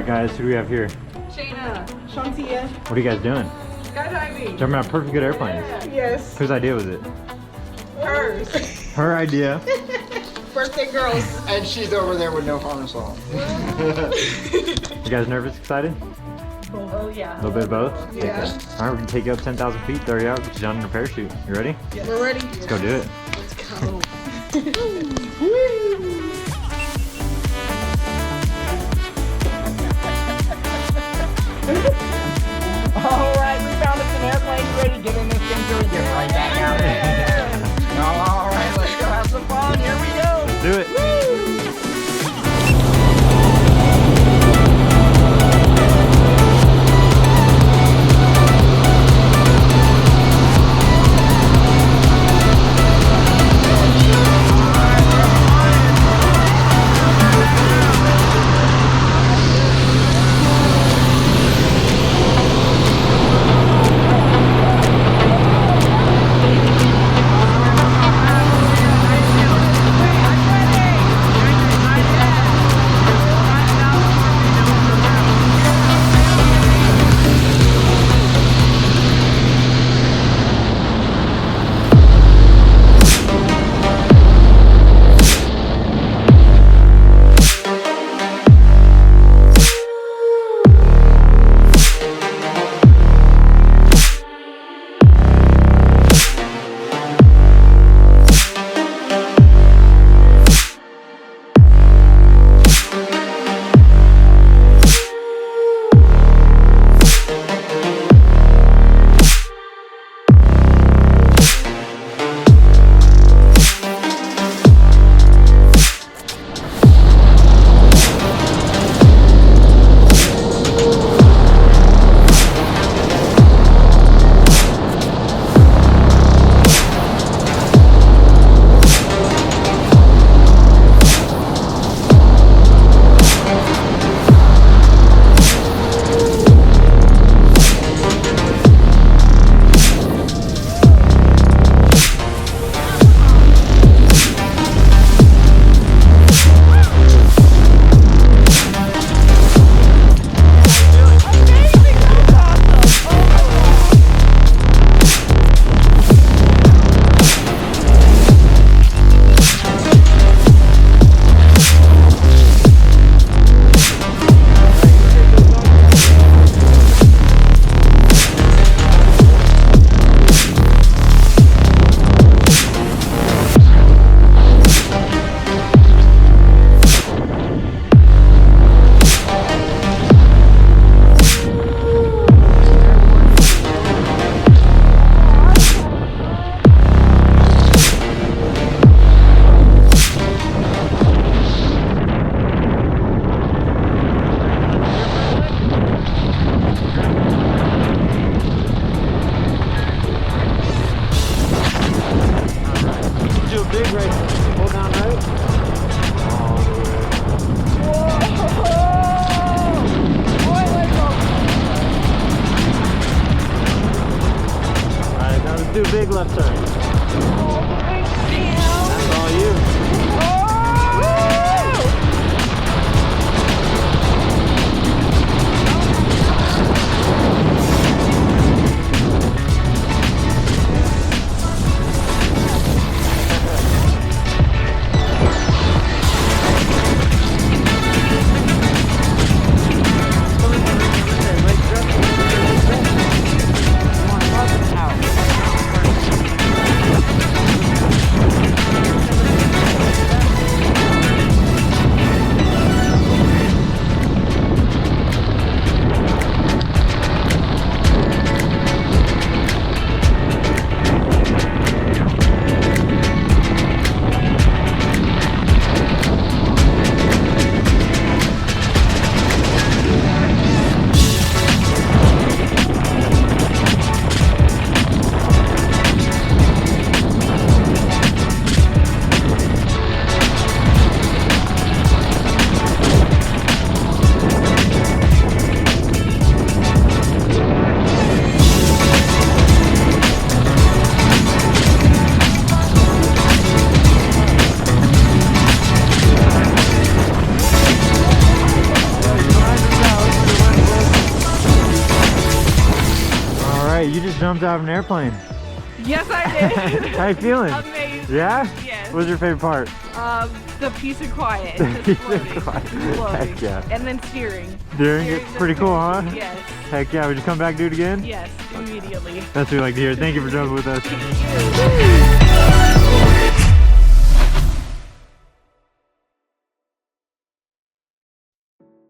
guys, who do we have here? Shayna. Shantia. What are you guys doing? Skydiving. Jumping out of perfect good airplanes. Yes. Whose idea was it? Hers. Her idea. Birthday girls. And she's over there with no harness on. You guys nervous, excited? Oh yeah. A little bit of both? Yeah. Alright, we're gonna take you up 10,000 feet, throw you out, get you down in a parachute. You ready? Yes. We're ready. Let's go do it. Let's go. Alright, we found us an airplane. You ready to get in this thing so we can get right back out there? Alright, let's go have some fun. Here we go. Let's do it. Do a big left turn. That's all you. right, you just jumped out of an airplane. Yes, I did. How you feeling? Amazing. Yeah? Yes. What was your favorite part? The peace and quiet. Just Peace and floating. quiet. Floating. Heck yeah. And then steering. Steering it pretty cool, huh? Yes. Heck yeah, would you come back and do it again? Yes, immediately. That's what we like to hear. Thank you for jumping with us.